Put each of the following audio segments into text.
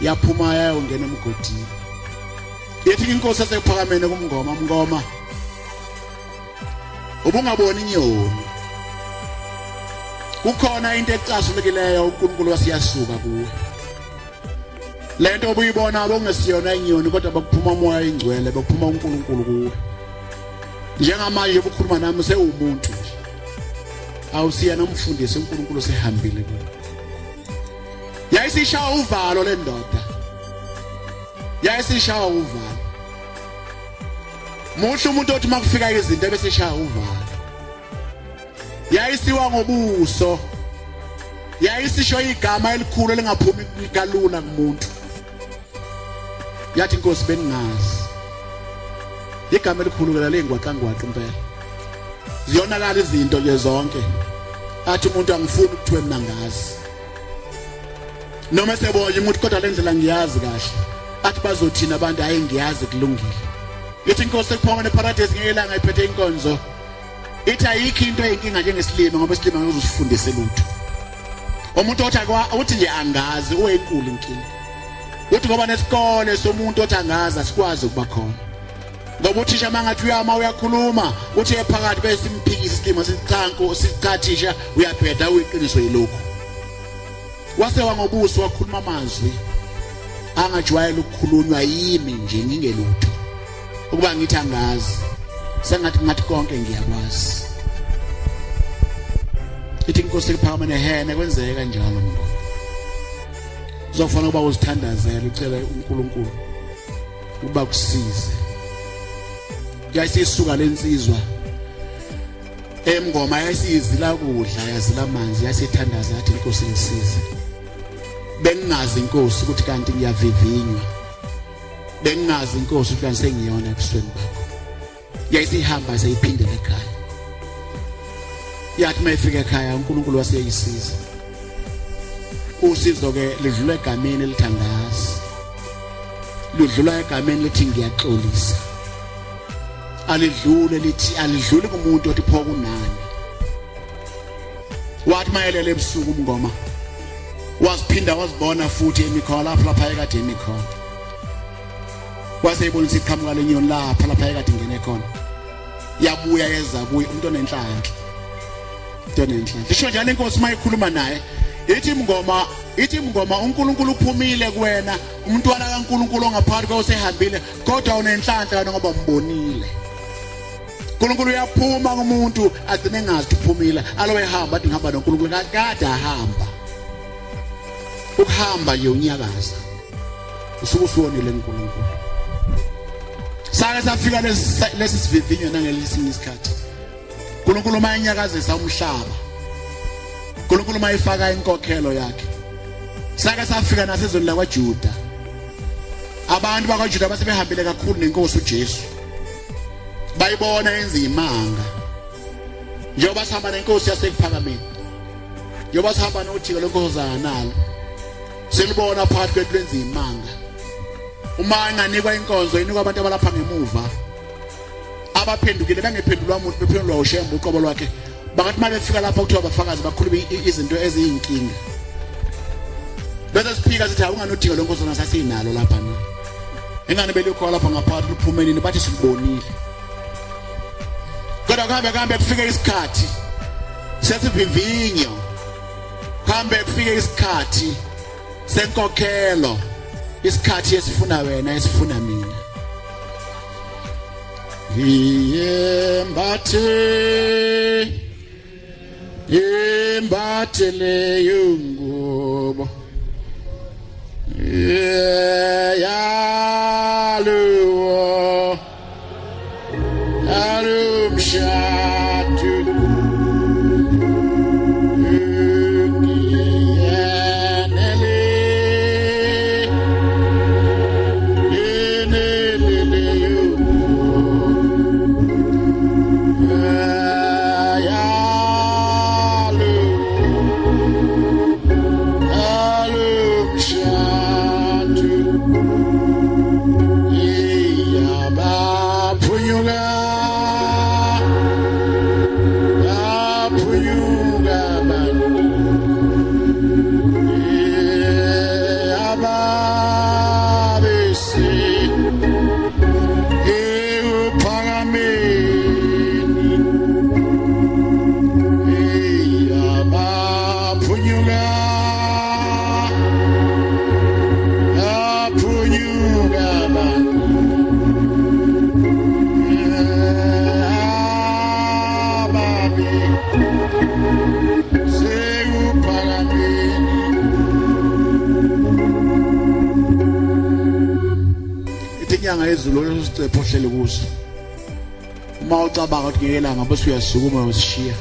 yaphuma yayongena emgodini. Yethi inkosi asephakamene kumngoma, mngoma ubungaboni inyoni. Kukhona into ecasulekileyo uNkulunkulu wasiyasuka kuwe. Lento obuyibona abongesiyona inyoni kodwa bakuphuma umoya ingcwele, bakuphuma uNkulunkulu kuwe. Njengamanje ubukhuluma nami sewumuntu nje. Awusiya nomfundisi uNkulunkulu sehambile kuwe. Yayisishawa uvalo le ndoda. Yayisishawa uvalo. Muhle umuntu othi makufika izinto ebesishawa uvalo. Yayisiwa ngobuso. Yayisisho igama elikhulu elingaphumi kalula kumuntu. Yathi inkosi beningazi. Igama elikhulu ke lengwaqangwaqo impela. Ziyonakala izinto nje zonke. Athi umuntu angifuni ukuthiwe mina ngazi. Noma seboye umuntu kodwa lendlela ngiyazi kahle. Athi bazothina abantu hayi ngiyazi kulungile. Ithi inkosi ekuphonga neparadise ngelanga iphethe inkonzo. Ithi ayikho into eyinkinga njengesilima ngoba isilima ngizosifundisa lutho. Umuntu othi nje angazi uyenkulu inkinga. Uthi ngoba nesikole somuntu othi angazi asikwazi ukuba khona. Ngoba uthisha mangathi uyama uyakhuluma uthi ephakathi bese simphikisa isilima sichanko sicathisha uyaphetha uyiqiniso yilokho. Wasewa ngobuso wakhuluma amazwi angajwayele ukukhulunywa yimi nje ngingelutho. Ukuba ngithi angazi sengathi konke ngiyakwazi. Ithi inkosi iphakamene hene kwenzeka kanjalo mngoma. Uzofanele uba uzithandazele ucela uNkulunkulu uba kusize. Yayisisuka lensizwa emngoma yayisizila kudla yazila amanzi yasithandaza yathi inkosi ngisize. Bengingazi inkosi ukuthi kanti ngiyavivinywa. Bengingazi inkosi ukuthi kanti sengiyona ebusweni bakho. Yayisihamba seyiphindela ekhaya. Yathi mayifika ekhaya uNkulunkulu waseyisiza. Usizo ke lidlula egameni elithandaza. Lidlula egameni lithi ngiyaxolisa. Alidlule lithi alidluli kumuntu othi pho kunani. Wathi mayelele ebusuku umngoma. Wasiphinda wasibona futhi emikhola lapha ekade emikhola. Waseyibonisa iqhamuka lenyoni lapha ekade ingene khona. Yabuya yeza kuye umuntu onenhlanhla. Isho njalo inkosi mayikhuluma naye ithi mngoma uNkulunkulu uphumile kuwena umntwana kaNkulunkulu ongaphakathi kwawusehambile kodwa unenhlanhla ngoba umbonile. uNkulunkulu uyaphuma kumuntu agcine engazi uphumile alowe ehamba athi ngihamba noNkulunkulu kade ahamba. Ukuhamba nje unyakaza usuke usonile uNkulunkulu. Sake safika lesi sivivinyo nangelesinye isikhathi. uNkulunkulu mayenyakazisa umhlaba. uNkulunkulu mayifaka inkokhelo yakhe. Sake safika nasezweni lakwaJuda. Abantu bakwaJuda basebehambile kakhulu nenkosi uJesu. Bayibona yenza imanga. Njengoba sihamba nenkosi yasekuphakameni. Njengoba sihamba nothiko lenkozana nalo. Silibona phakathi kwethu lenza imanga. Uma enganikwa inkonzo inikwa abantu abalapha ngemuva. Abaphendukile bangephendulwa umuntu bephendulwa uShembe uqobo lwakhe. Bangathi manje befika lapha kuthiwa abafakazi bakhuluma izinto eziyinkinga. Bese siphika sithi awunganothiko lenkozana sasinalo lapha na. Engane belikho lapha ngaphakathi luphumenini bathi sikubonile. Kodwa kuhambe kufike isikhathi sesivivinyo. Kuhambe kufike isikhathi senkokhelo. Isikhathi esifuna wena esifuna mina. Yembathe leyo ngubo. Yaluwo alumshatu inyanga yezulu lesicepho ohlele kuso uma ucabanga ukuthi ngelanga bese uyasukuma usishiya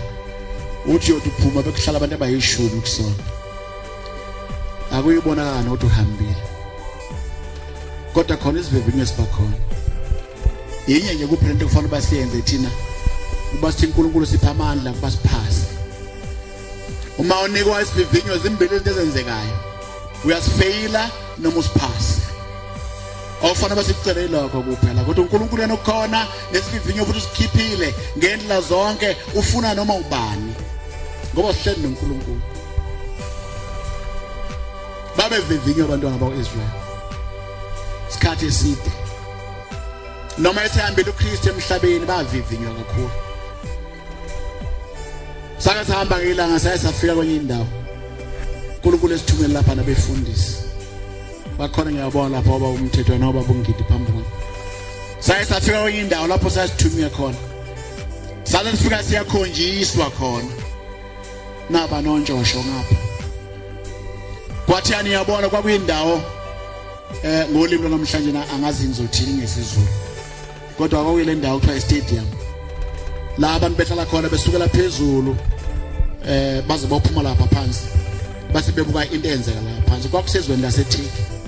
uthi yothi uphuma bekuhlala abantu abayishumi kusona akuyibonakala ukuthi uhambile kodwa khona isivivinyo esibakhona yenye nje kuphela into kufanele basiyenze thina kuba sithi uNkulunkulu sipha amandla kuba siphase uma unikwa isivivinyo zimbili izinto ezenzekayo uyasifeyila noma usiphase awufana basicela ilokho kuphela kodwa uNkulunkulu yena ukhona nesivivinyo futhi usikhiphile ngendlela zonke ufuna noma ubani ngoba sihleli noNkulunkulu babe vivinyo abantwana bakwaIsrael isikhathi eside noma esihambile uKristu emhlabeni bavivinywa kakhulu sake sahamba ngelanga sayasafika kwenye indawo uNkulunkulu esithumela lapha nabefundisi bakhona ngiyabona lapha oba umthetho noba bungidi phambi kwami sayasafika kwenye indawo lapho sasithumiwe khona sale sifika siyakhonjiswa khona naba nontshosho ngapha kwathi yani yabona kwakuyindawo ngolimi namhlanje angazi ngizothini ngesizulu kodwa kwakuyile ndawo kuthiwa stadium la abantu behlala khona besukela phezulu baze baphuma lapha phansi base bebuka into eyenzeka lapha phansi kwakusezweni laseTiki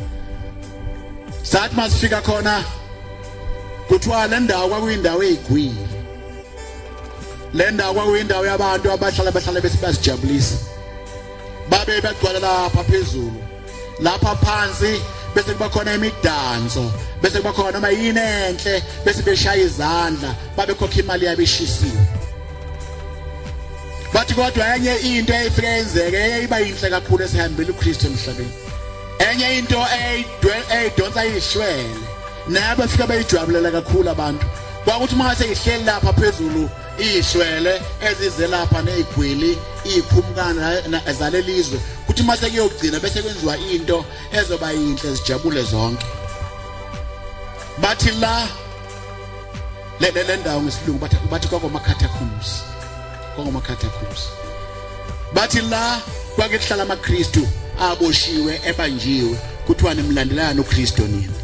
sathi masifika khona kuthiwa le ndawo kwakuyindawo eyigwili le ndawo kwakuyindawo yabantu abahlala besibasijabulisa babe begcwala lapha phezulu lapha phansi bese kuba khona imidanso bese kuba khona noma yini enhle bese beshaya izandla babe khokha imali yabeshisiwe bathi kodwa enye into eyifike yenzeke iba yinhle kakhulu esihambile uKristu emhlabeni enye into eyidonsa ishwele nabo bafika bayijabulela kakhulu abantu kwakuthi mase ihleli lapha phezulu ishwele ezize lapha nezigwili ikhumkana ezalelizwe kuthi mase kuyogcina bese kwenziwa into ezoba yinhle sijabule zonke bathi la le ndawo ngesilungu bathi kwakumakhathakhumsi bathi la kwakuhlala amaKristu aboshiwe ebanjiwe kuthiwa nimlandelana uKristu nini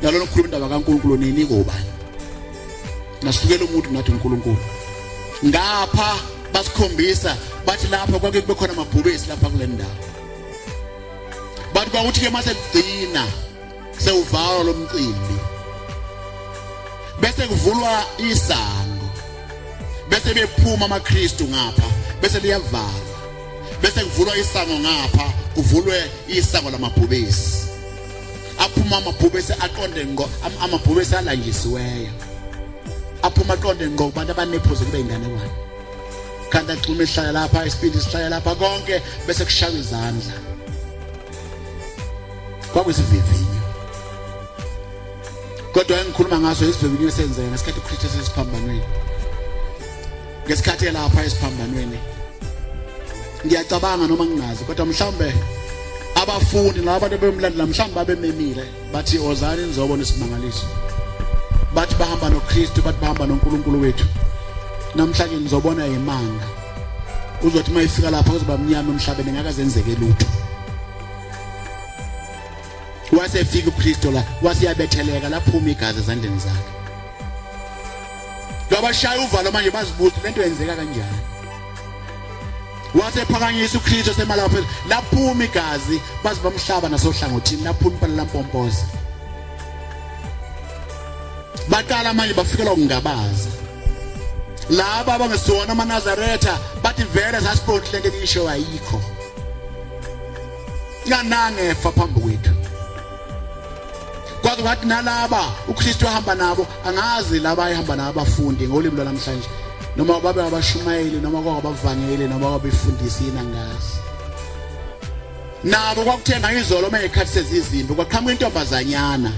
nalona ukukhuluma indaba kaNkulunkulu nini kubani nasukela umuntu nathi uNkulunkulu ngapha basikhombisa bathi lapha kwake kube khona amabhubesi lapha kule ndawo bathi kwakuthi ke mase kugcina sewuvala lo mcimbi bese kuvulwa isango bese bephuma amaKristu ngapha bese liyavala bese kuvulwa isango ngapha kuvulwe isango lamabhubesi aphuma amabhubesi aqonde ngo amabhubesi alanjisiweyo aphuma aqonde ngo abantu abanephuzo kube ingane kwani kanti axhume ehlala lapha isipili sihlala lapha konke bese kushaya izandla kwakusivivinyo kodwa engikhuluma ngaso isivivinyo senzeka ngesikhathi uKristu sesiphambanweni ngesikhathi lapha esiphambanweni ngiyacabanga noma ngingazi kodwa mhlambe abafundi nabantu bemlandela mhlambe babememile bathi ozani nizobona isimangaliso bathi bahamba noKristu bathi bahamba noNkulunkulu wethu namhlanje nizobona imanga uzothi mayifika lapha kuzoba mnyama emhlabeni ngakazenzeke lutho wasefika uKristu la wasiyabetheleka laphuma igazi ezandleni zakhe ngabashaya uvalo manje bazibuza lento yenzeka kanjani wasephakanyisa uKristu semalapha laphuma igazi bazi bamhlaba nasohlangothini laphuma impala lampompoza baqala manje bafikela ukungabaza laba abangesona amaNazaretha bathi vele sasiphothi lento eyisho ayikho nganange fa phambi kwethu kwathi wathi nalaba uKristu ahamba nabo angazi laba ehamba nabo abafundi ngolimi lwanamhlanje noma babe abashumayeli noma kwabavangeli noma kwabefundisi inangazi nabo kwakuthenga izolo mayekhathi sezizimbi kwaqhamuka intombazanyana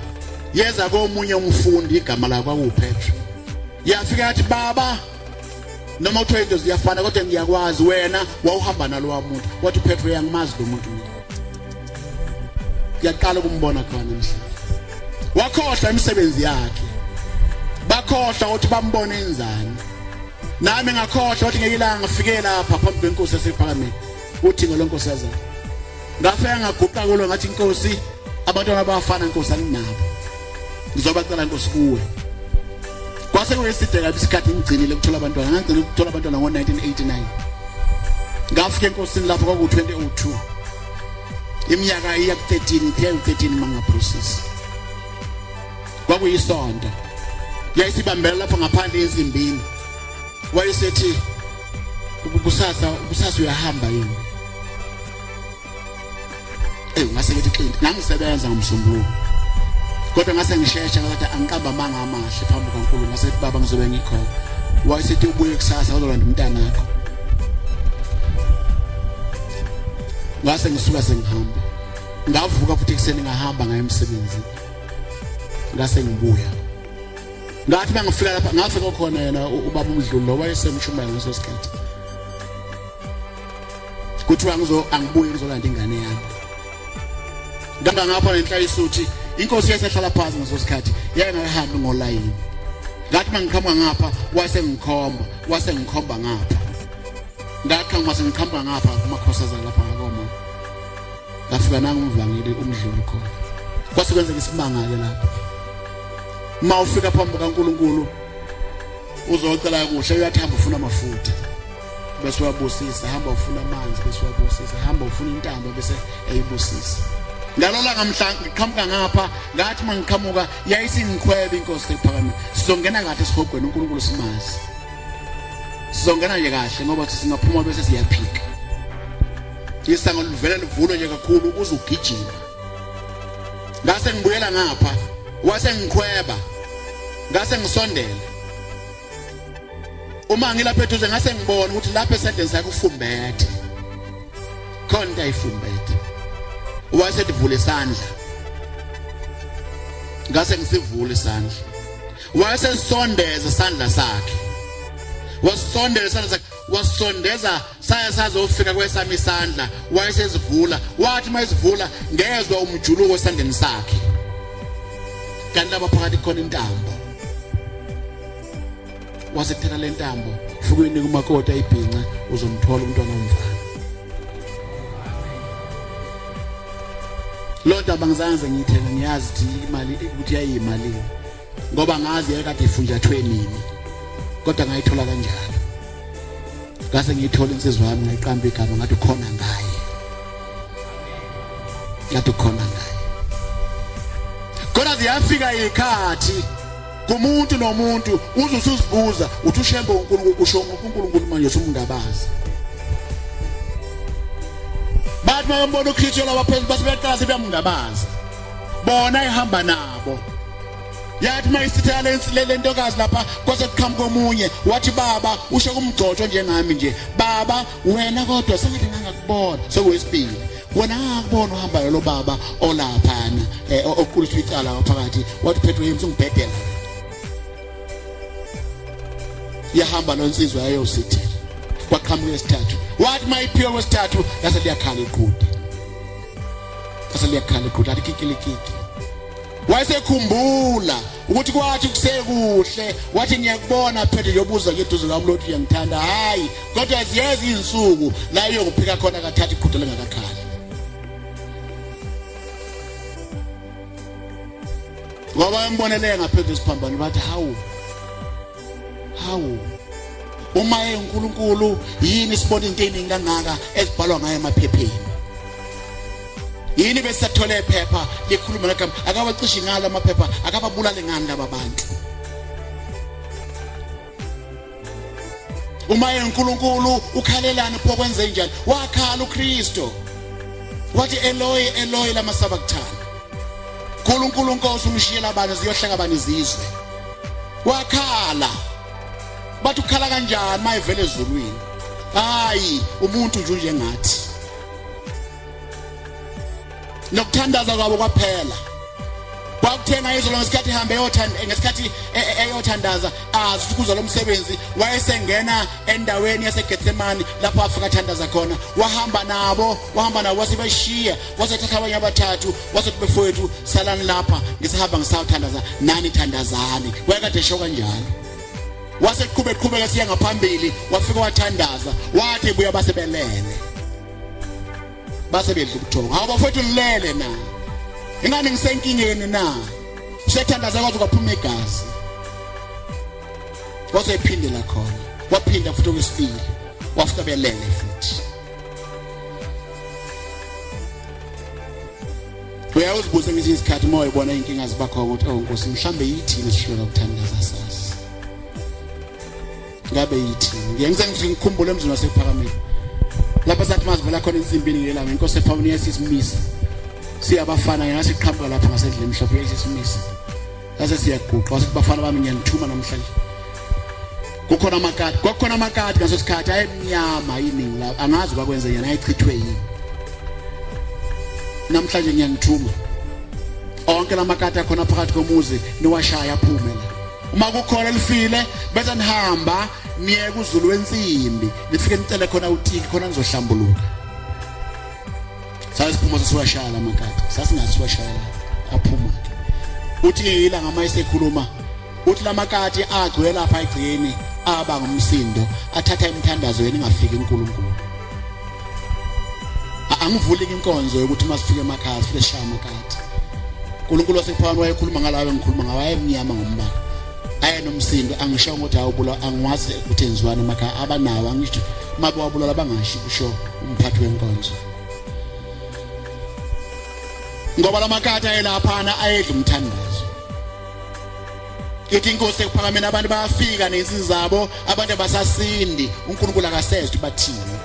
yeza komunye umfundi igama lakhe kwakuPetro yafika yathi baba noma uthola into ziyafana kodwa ngiyakwazi wena wawuhamba nalo wamuntu wathi uPetro yangimazi lo muntu yaqala ukumbona khona emhlabeni wakhohlwa imisebenzi yakhe bakhohlwa ukuthi bambone enzani nami ngakhohlwa ukuthi ngekilanga ngifike lapha phambi kwenkosi yasePhalamende uthi ngelonkosi yazo ngafika ngaguqa kulo ngathi inkosi abantwana abafana inkosi anginabo ngizobacela Nkosi kuwe kwase kuyeside kabi isikhathi ngigcinile ukuthola abantwana ngagcina ukuthola abantwana ngo1989 ngafika enkosini lapho kwaku2002 iminyaka iya ku13 kuya ku13 manga process kwakuyisonto yayisibambela lapho ngaphandle ezimbini wayesethi kusasa uyahamba yini ngase ngithi Clint ngangisebenza ngomsombuluko kodwa ngase ngishesha ngathi angiqamba manga amahle phambi kaNkulunkulu ngase baba ngizobe ngikhona wayesethi ubuye kusasa uzolanda umntana wakho ngase ngisuka sengihamba ngavuka futhi ekseni ngahamba ngaye emsebenzini ngase ngibuya ngathi mangifika lapha ngafika khona yena ubaba uMdlulo wayesemshumayela ngaso sikhathi kuthiwa angibuye ngizolanda ingane yami ngapha nenhla isuthi inkosi yasehlala phansi ngaso sikhathi yayengahamba ngolayini ngathi mangikhamba ngapha wase ngikhomba ngapha ngakhamba sengikhamba ngapha kumakhosazana lapha ngakoma ngafika nangumvangeli uMdlulo khona kwase kwenzeka isimangale lapha mawufika phambi kaNkulunkulu uzocela kuhle uyathi hamba ufuna amafutha bese uyabusisa hamba ufuna amanzi bese uyabusisa hamba ufuna intambo bese eyibusisa ngalola ngamhlanje ngiqhamuka ngapha ngathi mangiqhamuka yayisingikhwebe inkosi ephakame sizongena kahle esihogweni uNkulunkulu simazi sizongena nje kahle ngoba singaphuma bese siyaphika isango livela livulwe nje kakhulu ukuze ugijima ngase ngibuyela ngapha wase ngikhweba ngase ngisondela uma ngilapha eduze ngase ngibona ukuthi lapha esendeni sakhe ufumbethe khona ayifumbethe wase divule isandla ngase ngisivule isandla wase sondeza isandla sakhe wasondeza isandla sakhe wasondeza sayazofika kwesami isandla wayesezivula wathi mayizivula ngezwe umjuluko esandleni sakhe kanti lapha phakathi khona intambo wasethela lentambo fukweni kumakoti ayibhinqa uzomthola umntwana omfana lonto abangizange ngiyithela ngiyazi ukuthi imali ukuthi yayimali ngoba ngazi yakade ifunjathwe nini kodwa ngayithola kanjalo ngase ngiyithola insizwa yami ngayiqamba igama ngathi khona ngaye ngathi khona ngaye kodwa ziyafika ikhathi kumuntu nomuntu uzusizibuza uthi ushembe uNkulunkulu kusho uNkulunkulu manje somungabazi bathi mayembona uKristu labaphezulu basebeqala sebeyamungabazi bona ihamba nabo yathi mayisithela lentokazi lapha kwase kuqhamuka omunye wathi baba usho kumgcotsho njengami nje baba wena kodwa sengathi ngangakubona sokuyisibili wena ngakubona uhamba lo baba olaphana okukhulisa icala ngaphakathi wathi Petro yemthi ngibhedela yahamba nonsizwa yayosithela kwaqhamuka esithathu wathi mayiphiwe kwesithathu yase liyakhala iqhude athi kikilikiki wayesekhumbula ukuthi kwathi kusekuhle wathi ngiyakubona Petro yobuza ngeduze kaMlothu uyangithanda hayi kodwa ziyezi insuku la yokuphika khona kathatha iqhude lengakakhali ngoba embonele ngaphezulu isiphambano bathi hawu uma uNkulunkulu yini sibona into eningi kangaka ezibhalwa ngaye emaphepheni yini bese sathole iphepha likhuluma ngakho akabacishi ngala amaphepha akababulale ngani laba bantu uma uNkulunkulu ukhalelana pho kwenze njani wakhala uKristu wathi Eloi Eloi lama sabakthana uNkulunkulu Nkosi umshiyela abantu ziyohleka abantu izizwe wakhala bathi ukhala kanjani mayivele ezulwini hayi umuntu nje ngathi nokuthandaza kwabo kwaphela kwakuthenga izolo ngesikhathi ihambe ngesikhathi eyothandaza azi ukuza lo msebenzi wayesengena endaweni yaseGetsemani lapho afika athandaza khona wahamba nabo wasebashiya wasethatha abanye abathathu wasethi befowethu salani lapha ngisahamba ngisawuthandaza nani thandazani wayekade esho kanjalo waseqhubeka siya ngaphambili wafika wathandaza wathi buya basebelele basebedla ukuthonga hawu bafowethu lilele na ingane ngisenkingeni na Usethandaza kwathi kwaphuma igazi. Kwase iphindela khona. Waphinda futhi okwesibili. Wafika belele futhi. Uyazibuza ngesinye isikhathi uma uyibona inkinga zibakho ukuthi Nkosi mhlambe yithini sishwela ukuthandaza sasa. Ngabe yithini? Ngiyenze ngikhumbule emzini wasephakameni. Lapha sathi mazivela khona insimbini ngelanga Inkosi ePhakameni yasisimisa. Siyabafana ngase iqhamuka lapha ngasedle emhlophe yasisimisa. Sase siyaguqa wasethi bafana bami ngiyanithuma namhlanje. Kukhona amakati ngaso sikhathi ayemnyama yiningi la angazi bakwenze yena ayichithwe yini. Namhlanje ngiyanithuma. Onke lamakati akhona phakathi komuzi niwashaya aphume la. Uma kukhona elifile bese nihamba niye kuZulu wensimbi nifike nicele khona utiki khona nizohlambuluka. Sasiphuma sesiwashaya lamakati. Sasingathi siwashaya aphuma. Uthi ilanga mayisekhuluma uthi lamakati agcwele lapha egcini aba ngumsindo athatha imithandazo yena ingafiki uNkulunkulu. Angivuli inkonzo ukuthi masifike emakhaya sifike shaya amakati. uNkulunkulu wasePhakameni wayekhuluma ngalawe ngikhuluma ngawe emnyama ngombala. Ayenomsindo angisho ukuthi awubula angwazi ukuthi enziwane emakhaya abanawo angisho mabe wabulala bangashi kusho umphathi wenkonzo. Ngoba lamakati ayelaphana ayedla umthandazo. Ithi Inkosi ePhakameni abantu bayafika nezinto zabo abantu abasasindi uNkulunkulu akasezwe bathini.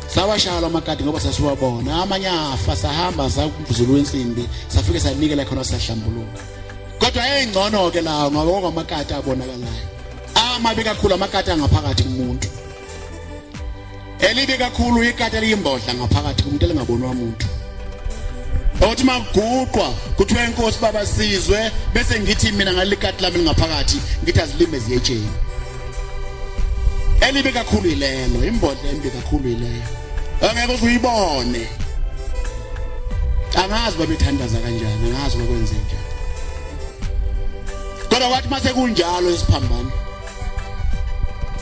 Sawashaya lamakati ngoba sasiwabona amanye afa sahamba sakuZulu wensimbi safike sanikela khona sahlambuluka. Kodwa engcono ke lawo ngoba amakati abonakalayo. Amabi kakhulu amakati angaphakathi kumuntu. Elibi kakhulu ikati eliyimbodla ngaphakathi kumuntu elingabonwa umuntu. Othi maguqwa kuthiwa Inkosi baba sizwe bese ngithi mina ngalikati lami lingaphakathi ngithi azilime ziyetsheni. Elibi kakhulu ilelo imbodla embi kakhulu ileyo. Angeke uzuyibone. Angazi babethandaza kanjani angazi bakwenze njani. Kodwa wathi mase kunjalo isiphambano.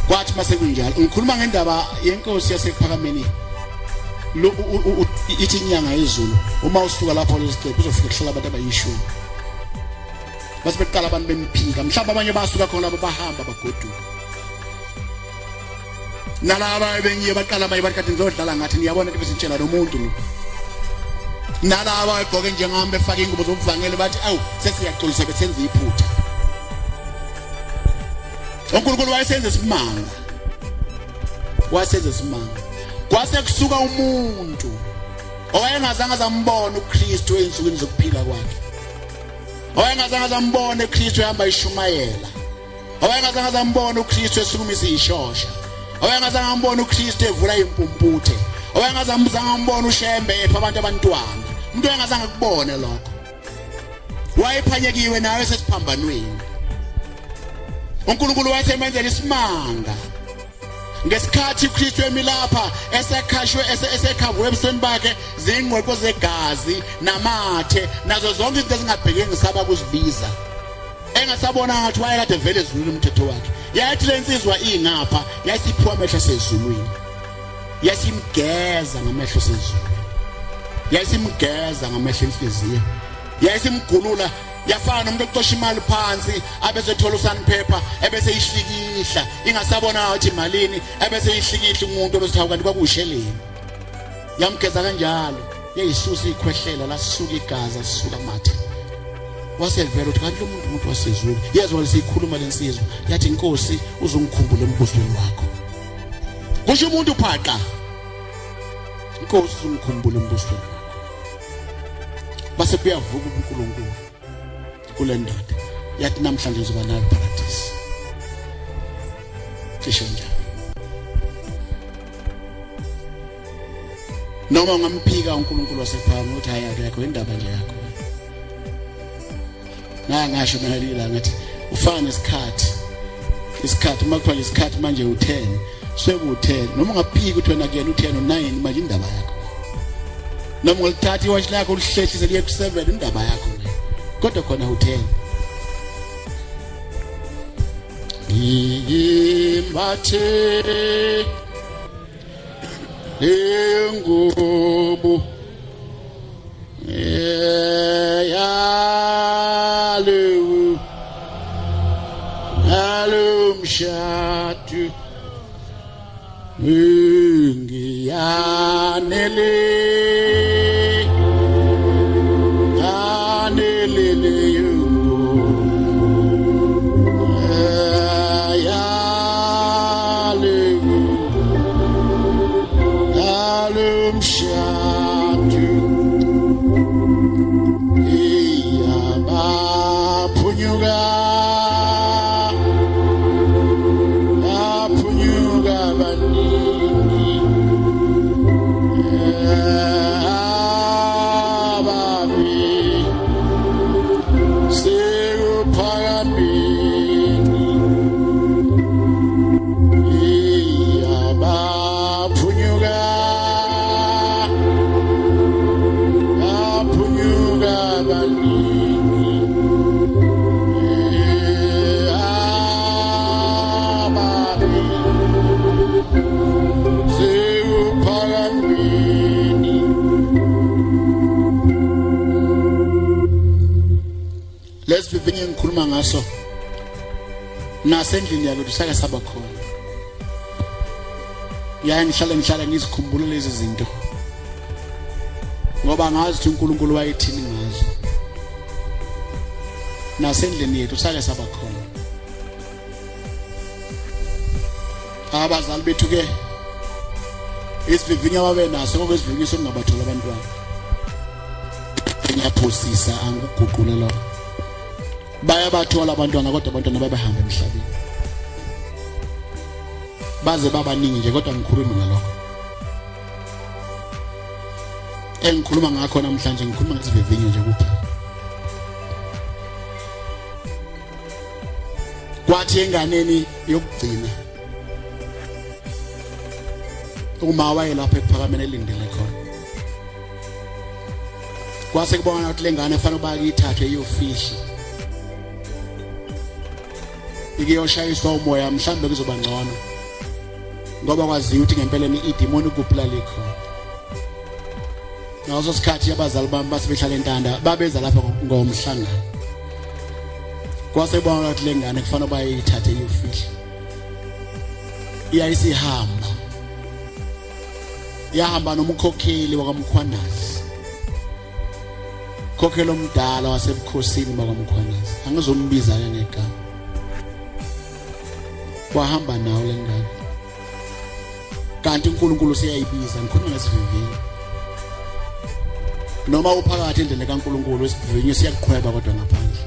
Kwathi mase kunjalo ngikhuluma ngendaba yenkosi yasePhakameni. Ithi inyanga yezulu uma usuka lapho lesicebo uzofika kuhlala abantu abayishumi. Base beqala abantu bemphika mhlawumbe abanye basuka khona labo bahamba bagoduka. Nalaba benye baqala baye bathi ngizodlala ngathi niyabona ukuthi besintshela lo muntu lo. Nalaba egqoke njengami befaka ingubo zomvangeli bathi awu sesiyaxolisa besenza iphutha. uNkulunkulu wayesenza isimanga. Wayesenza isimanga. Kwase kusuka umuntu owayengazange azambone uKristu ensukwini zokuphila kwakhe. Owayengazange azambone uKristu ehamba ishumayela. Owayengazange azambone uKristu esukumisa ishosha. Owayengazange ambone uKristu evula impumputhe. Owayengazange ambone uShembe epha abantu abantwana. Umuntu ongazange kubone lokho. Wayephanyekiwe nawe sesiphambanweni. uNkulunkulu wayesemenzela isimanga. Ngesikhathi uKristu emilapha esekhavwe ebusweni bakhe zingqweqo zegazi namathe nazo zonke izinto ezingabhekeki ngisaba kuzibiza. Engasabona ngathi wayekade vele ezulwini umthetho wakhe. Yathi lensizwa ingapha yasiphiwa amehlo sezulwini. Yasimgeza ngamehlo sezulu. Yasimgeza ngamehlo enhliziyo. Yasimgulula yafana nomuntu oqosha imali phansi abesethola usanphepha ebese ishlikihla ingasabona ukuthi imalini ebese ishlikihla umuntu obesithawu kanti kwakusheleni. Yamgeza kanjalo yayisusa ikhwehlela lasisuka igazi asisuka amathe. Wasevela uthi kanti lo muntu umuntu wasezulu yezwa lesikhuluma lensizwa yathi Inkosi uzongikhumbula embusweni wakho. Kusho umuntu phaqa Inkosi uzongikhumbula embusweni wakho. Base kuyavuka uNkulunkulu kule ndoda yathi namhlanje uzoba nayo paradise. Cishe njalo. Noma ngamphika uNkulunkulu wasePhakameni uthi hayi akekho indaba nje yakho. Ngasho nalila ngathi ufana isikhathi uma kuthiwa isikhathi manje u10 seku10 noma ungaphika ukuthi wena kuyena u10 u9 manje indaba yakho. Noma ngolithatha iwatch lakho ulihlehlise liye ku7 indaba yakho. Kodwa khona u10 imbathe engubo lesivivinyo ngikhuluma ngaso nasendlini yalo kusake saba khona ya ngihlala ngizikhumbula lezi zinto ngoba ngazi ukuthi uNkulunkulu wayethini ngazo nasendlini yethu sake saba khona abazali bethu ke isivivinyo ababe naso ngokwesivivinyo sokungabathola abantwana ngiyaphosisa angikuguqule lo bayabathola abantwana kodwa abantwana babehamba emhlabeni baze babaningi nje kodwa ngikhuluma ngalokho engikhuluma ngakho namhlanje ngikhuluma ngesivivinyo nje kuphela kwathi enganeni yokugcina uma wayelapha ekuphakameni elindele khona kwase kubona ukuthi lengane efanele bayithathe iyofihla ikiyoshayiswa umoya mhlambe kuzoba ngcono ngoba kwaziyo ukuthi ngempeleni idemoni kuphela likhona ngaso sikhathi abazali bami basebehlala entanda babeza lapha ngomhlangano kwase kubona ukuthi lengane kufanele bayithathe iyofihla iyayisihamba yahamba nomkhokheli wakamkhwanazi khokhelo omdala wasebukhosini bakamkhwanazi angizombiza ke ngegama wahamba nawo lengane kanti uNkulunkulu siyayibiza ngikhuluma ngesivivinyo noma uphakathi endleleni kaNkulunkulu isivivinyo siyakukhweba kodwa ngaphandle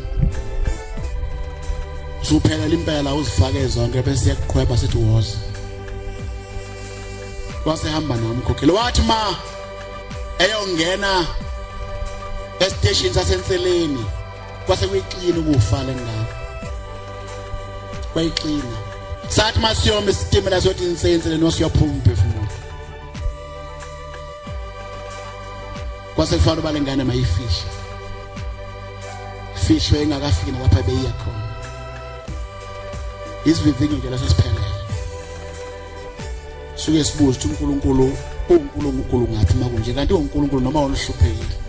usuphela impela uzifake zonke bese siyakukhweba sithi woza wasehamba nomkhokheli wathi ma eyongena estation sasenseleni kwase kuyiklina ukufa lengane kwayiklina sathi masiyoma isitimela sothi insenseleni wasiyaphuma umphefumulo kwase kufanele balengane mayifishe fishwe engakafiki lapha beyiya khona isivivinyo nje lasesiphelele suke sibuze ukuthi uNkulunkulu ngaphi makunje kanti uNkulunkulu noma oluhluphekile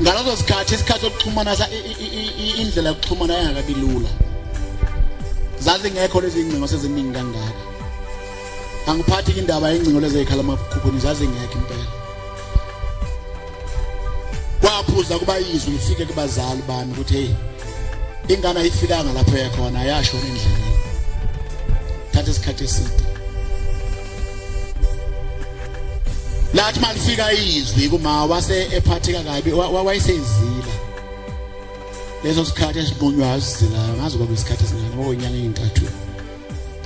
ngalezo sikhathi sokuxhumana indlela yokuxhumana yangakabi lula zazi ngekho lezi ingcingo seziningi kangaka angiphathi indaba yengcingo lezi ezikhala amakhukhuni zazi ngekho impela kwaphuza kuba yizwe ifike kubazali bami ukuthi hey ingane ayifikanga lapho yakhona ayasho endleleni thatha isikhathi eside lathi malifika izwi kuma wase ephatheka kabi wayesezila leso sikhathi esibunywa sizila ngazi kwaba isikhathi esingaka ngokonyanga ezintathu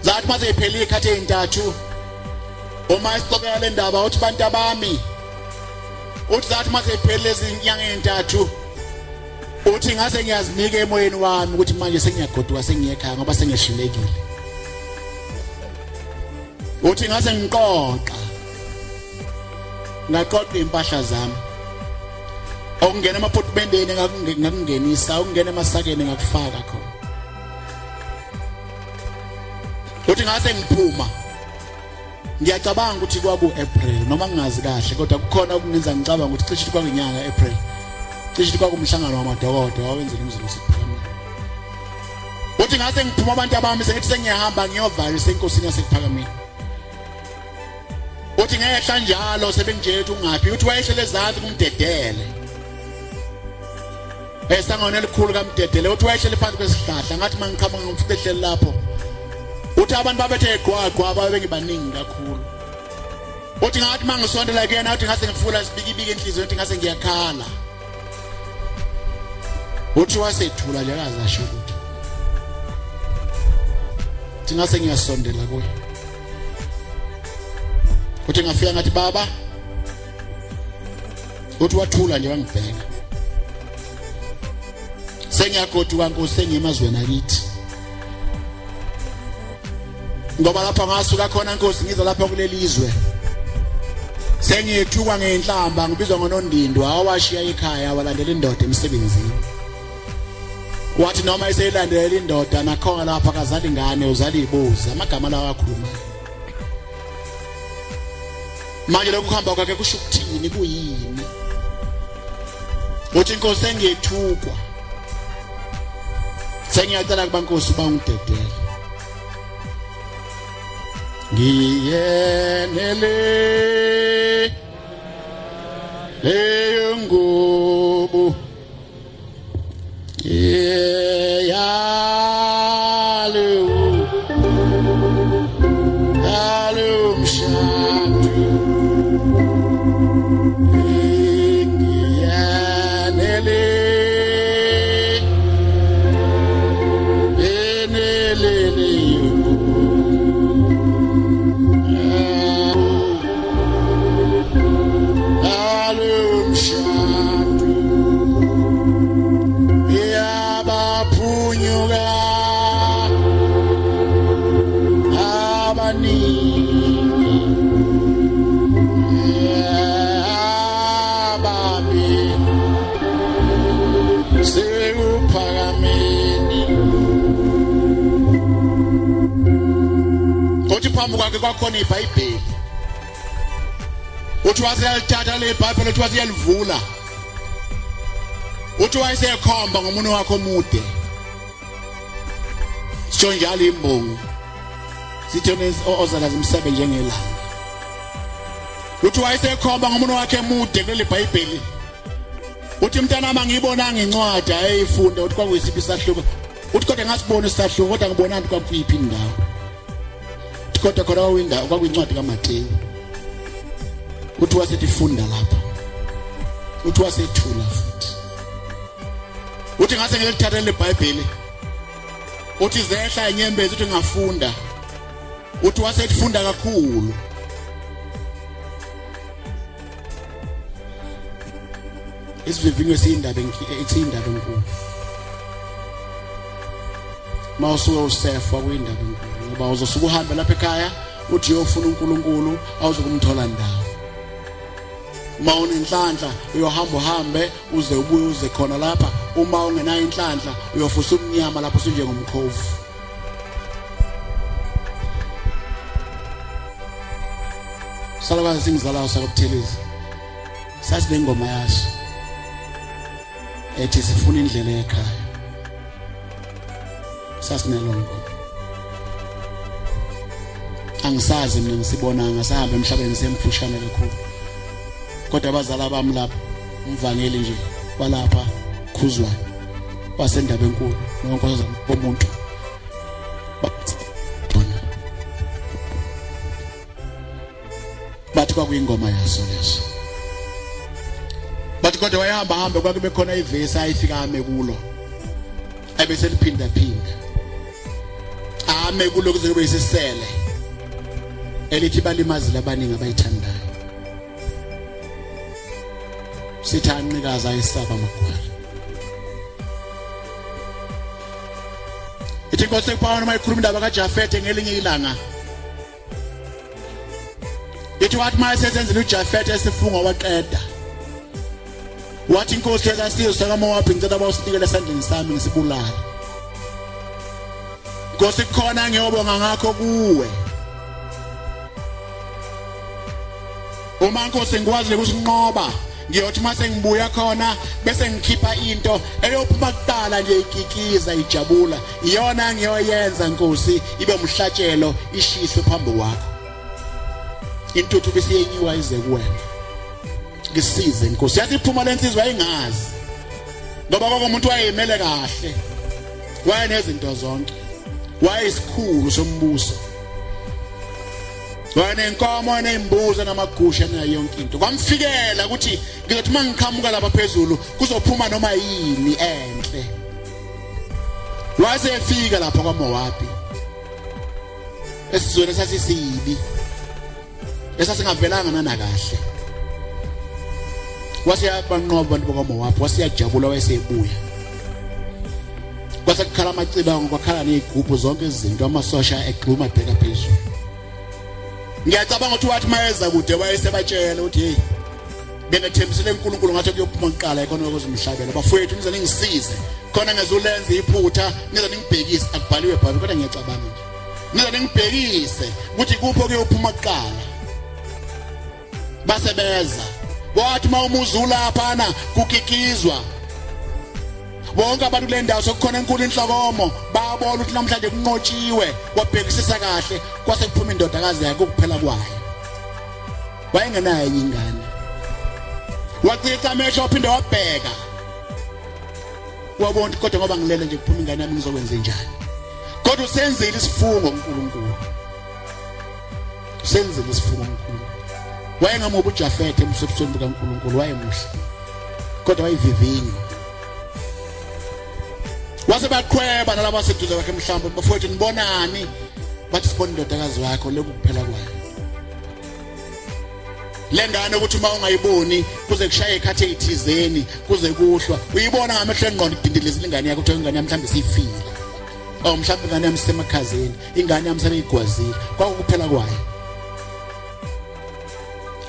zathi mase ipheli ikhathi ezintathu uma isixoxela le ndaba uthi bantu bami uthi zathi mase ipheli lezi inyanga ezintathu uthi ngase ngiyazinika emoyeni wami ukuthi manje sengiyagoduka sengiyekhaya ngoba sengehlulekile uthi ngase ngiqoqa ngaqoqa impahla zami okungena emapotbendeni ngakungenisa okungena emasakeni ngakufaka khona uthi ngase ngiphuma ngiyacabanga ukuthi kwaku April noma ngingazi kahle kodwa kukhona okungenza ngicabanga ukuthi cishe kwakuyinyanga April cishe kwakumhlangano wamadokotela wawenzela umzulu siphakameni uthi ngase ngiphuma abantu abami sengithi sengiyahamba ngiyovala senkosini yasekuphakameni uthi ngehla njalo sebengitshela ukuthi ungaphi uthi wayehlele ezantsi kumdedele esangone elikhulu kamdedele uthi wayehlele phansi kwesihlahla ngathi mangikhamba ngomfuthi ehlele lapho uthi abantu babethe eqwaqwa babengibaningi kakhulu uthi ngathi mangisondela kuyena uthi ngase ngifula sibikibike enhlizweni uthi ngase ngiyakhala uthi wasethula nje akazasho ukuthi uthi ngase ngiyasondela kuye uthi ngafika ngathi baba uthi wathula nje wangibheka sengiyagoduka Nkosi sengiyemazweni akithi ngoba lapha ngasuka khona Nkosi ngiza lapha kulelizwe sengiyethuka ngenhlamba ngibizwa ngoNondindo awashiya ekhaya walandela indoda emsebenzini wathi noma eseyilandelela indoda nakhona lapha akazali ingane uzali ibuza amagama lawa akhuluma manje lokuhamba kwakhe kusho ukuthini kuyini uthi inkosi engiyethukwa sengiyacela kuba Nkosi bangidedele ngiyenele leyo ngubo kwakhona iBhayibheli uthi wasiyalithatha le Bible uthi wasiyalivula uthi wayesekhomba ngomunwe wakhe omude sho njalo imbongo sithene ozala zimsebe njengelanga uthi wayesekhomba ngomunwe wakhe emude kuleli Bhayibheli uthi mntana ama ngibonanga incwadi ayifunda uthi kwakuyisiphi isahluko uthi kodwa ngasibona isahluko kodwa ngibona anti kwakuyiphi indawo kodwa khona kwindawo kwakuyincwadi kaMateyu uthi wasethi funda lapha uthi wasethula futhi uthi ngase ngilithatha le Bhayibheli uthi zehla inyembezi uthi ngafunda uthi wasethi funda kakhulu isivivinyo siyindaba enkulu mawusuka usefa kuyindaba enkulu ngoba uzosuka uhambe lapha ekhaya uthi uyofuna uNkulunkulu awuzokumthola ndawo uma unenhlanhla uyohamba uhambe uze ubuye uze khona lapha uma ungenayo inhlanhla uyofusa umnyama lapho usunje ngomkhovu salwa singizalayo sakubuthelezi sasine ingoma yaso ethi sifuna indlela ekhaya sasinelongo angisazi mina ngisibonanga sahambe emhlabeni semfushane kakhulu kodwa abazali bami lapha umvangeli nje walapha khuzwa wasendaba enkulu nonkoza komuntu bathi kwakuyingoma yaso leso bathi kodwa wayahamba kwakube khona ivesi ayifika ame kulo ebese liphinda ame kulo kuze kube isisele elithi balimazile abaningi abayithandayo sithanqikaza isaba magwala ithi inkosi ePaul noma ikhuluma indaba kaJafete ngelinye ilanga ithi wathi mase senzile uJafete esifungo waqeda wathi inkosi lesasiyo sakama waphi ngicela bawusinikele esandleni sami ngisibulala Nkosi khona ngiyobonga ngakho kuwe uma Nkosi ngikwazi ukusinqoba ngiyothi mase ngibuya khona bese ngikhipha into eyophuma kuqala nje ikikiza ijabula iyona ngiyoyenza Nkosi ibe umhlatshelo ishiswe phambi kwakho intuthu besiyenyiwa ize kuwena ngisize Nkosi yathi iphuma lensizwa ayingazi ngoba konke umuntu wayemele kahle wayenezinto zonke wayesikhulu sombuso wanenkomo nembuzi namagusha nayo yonke into kwamfikela ukuthi ngizothi mangiqhamuka lapha phezulu kuzophuma noma yini enhle wasefika lapha kwaMowabi esizweni sasisibi esasingavelanga nanakahle wasiyabanqoba abantu bakwaMowabi wasiyajabula wayesebuya kwasekukhala amacibango kwakhala nezigubhu zonke izinto amasosha egxuma bheka phezulu ngiyacabanga ukuthi wathi mayeza kude wayesebatshela ukuthi hey benethembisile uNkulunkulu ngathi kuyophuma iqala ikona ukuzimhlabela bafowethu nize ningisize khona ngezulenza iphutha nize ningibhekise akubhaliwe eBhayibhelini kodwa ngiyacabanga nje nize ningibhekise ukuthi kupho kuyophuma iqala basebeza wathi mawumuzula phana kukikizwa bonke abantu kule ndawo sokukhona enkulu inhlokomo babona ukuthi namhlanje kunqotshiwe wabhekisisa kahle kwase kuphuma indodakazi yakhe ukuphela kwayo wayengenayo ingane wacica amehlo waphinde wabheka wabona kodwa ngoba ngilele nje kuphuma ingane yami ngizokwenza njani kodwa usenzile isifungo uNkulunkulu usenzile isifungo uNkulunkulu wayengamubi uJafethe emsebenzini kaNkulunkulu wayemuhle kodwa wayivivinyo wase baqhweba nalabo aseduze kwakhe mhlawumbe bafowethu nibonani bathi sibona indodakazi yakho lokuphela kwayo lengane ukuthi uma ungayiboni kuze kushaye ikhathi ezithizeni kuze kuhlwa uyibona ngamehlo engqondo idindelezile ingane yakho ukuthi ingane yami mhlawumbe siyifile mhlawumbe ingane yami sisemakhazeni ingane yami sebeyigwazile kwakuphela kwayo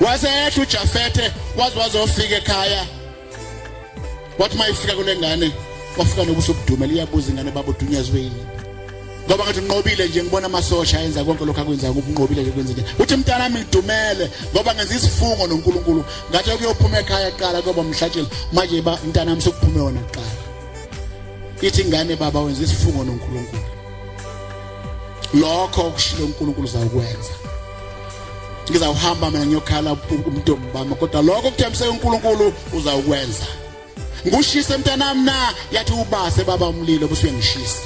wasehla uJafethe wazofika ekhaya wathi mayifika kule ngane wafika nobuso obudumela iyabuza ingane babo dunyazwe yini ngoba ngathi unqobile nje ngibona amasosha ayenza konke lokho akwenza ngokunqobile nje kwenza nje uthi mntana nami ngidumele ngoba ngenza isifungo noNkulunkulu ngathi kuyophuma ekhaya eqala ngoba mhlatshela manje mntana nami sokuphume wona eqala ithi ingane baba wenza isifungo noNkulunkulu lokho okushilo uNkulunkulu uzakwenza ngizawuhamba mina ngiyokhala umntombi bami kodwa lokho kuthembise uNkulunkulu uzakwenza ngushise mntanami na yathi ubase baba umlilo bese uyangishisa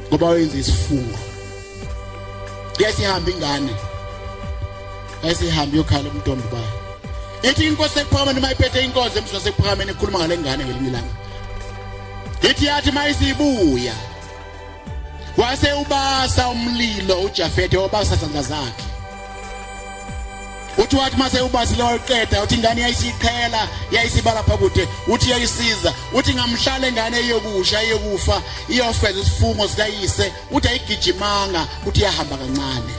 ngoba wenza isifungo yasihamba ingane yasihamba yokhala umntombi bayo ithi inkosi ephakama mayiphethe inkonzo emswa sephakameni ikhuluma ngale ngane ngelinye ilanga ithi yathi mayisibuya wase ubasa umlilo uJafethe wabasa izandla zakhe uthi wathi mase ubasile waqeda uthi ingane yayisiqhela yayisibala phakude uthi yayisiza uthi ngamhlala ingane iyokusha iyokufa iyofeza isifungo sikayise uthi ayigijimanga uthi yahamba kancane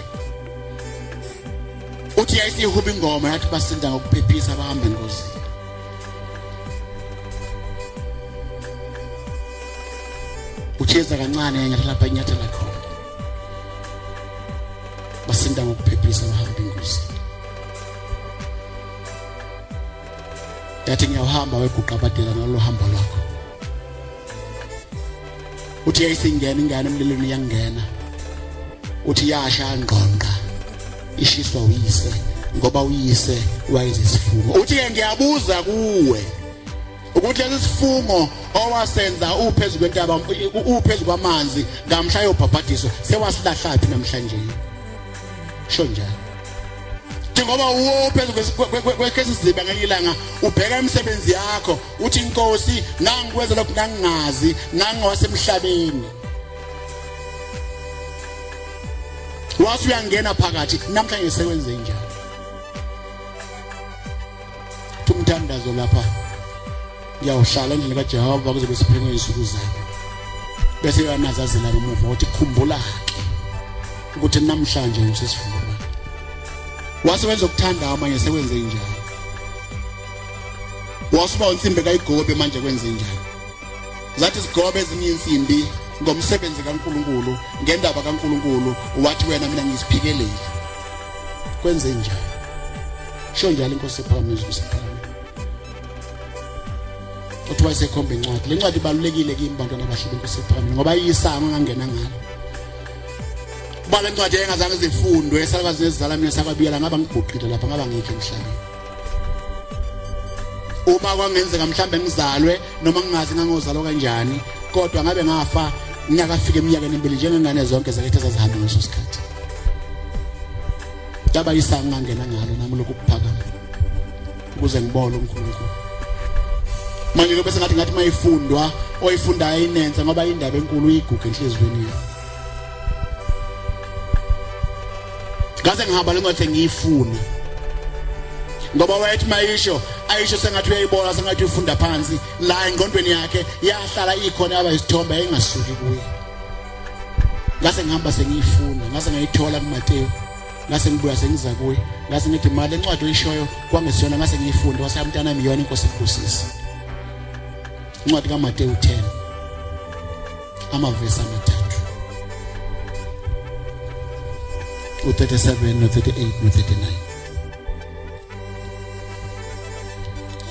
uthi yayisihuba ingoma yathi basinda ngokuphephisa bahamba engozini ucheza kancane lapha inyathela khona basinda ngokuphephisa bahamba engozini yathi ngiyahamba weguqabadela nalo hamba lwakho uthi yayisingena ingane emlilweni yangena uthi yasha ngqonqa ishiswa uyise ngoba uyise wayenza isifungo uthi ke ngiyabuza kuwe ukuthi lesi sifungo owasenza uphezulu kwentaba uphezulu kwamanzi ngamhla yobhabhadiswa sewasilahlaphi namhlanje sho njalo ngoba uphezulu kwekesi ziba ngelilanga ubheka imisebenzi yakho uthi inkosi nangikwenza lokho ngangingazi nangiwasemhlabeni wase uyangena phakathi namhlanje sekwenze njani tumthandazo lapha ngiyawuhlala endlini kaJehova kuze kusiphele izinsuku zakhe bese yanazazela ngomuva uthi khumbula ke ukuthi namhlanje ngisifungo wasebenza ukuthanda amanye sekwenze njani wasuba unsimbe kayigobe manje kwenze njani zathi sigobe ezinye insimbi ngomsebenzi kaNkulunkulu ngendaba kaNkulunkulu wathi wena mina ngiziphikelele kwenze njani sho njalo inkosi ephakamiza usiphakame uthi wayesekhomba incwadi le ncwadi ibalulekile kimi bantwana abahleli inkosi ephakame ngoba iyisango ngangena ngalo bale ncwadi engazange zifundwe esalakazi nezizala mina sakwabiyela ngaba ngiguqile lapha ngaba ngikho emhlabeni uma kwangenzeka mhlambe ngizalwe noma ngingazi ngangozalwa kanjani kodwa ngabe ngafa ngiyakafika eminyakeni emibili njengengane zonke zakhe ezazihamba ngaleso sikhathi daba yisango ngangena ngalo nami lokuphakama ukuze ngibone uNkulunkulu manje bese ngathi mayifundwa oyifundayo inenze ngoba indaba enkulu uyigugu enhlizweni yakho ngaze ngihamba lengathi ngiyifuna ngoba wayethi mayisho ayisho sengathi uyayibona sengathi ufunda phansi la engqondweni yakhe yahlala ikhona yaba isithombe engasuki kuye ngase ngihamba sengiyifuna ngase ngayithola kuMateyu ngase ngibuya sengiza kuye ngase ngithi imali encwadi oyishoyo kwangesiyona ngase ngiyifunda wasayamntana nami yona inkosi ikhosisi incwadi kaMateyu 10 amavesi amathathu u37 no 38 no 39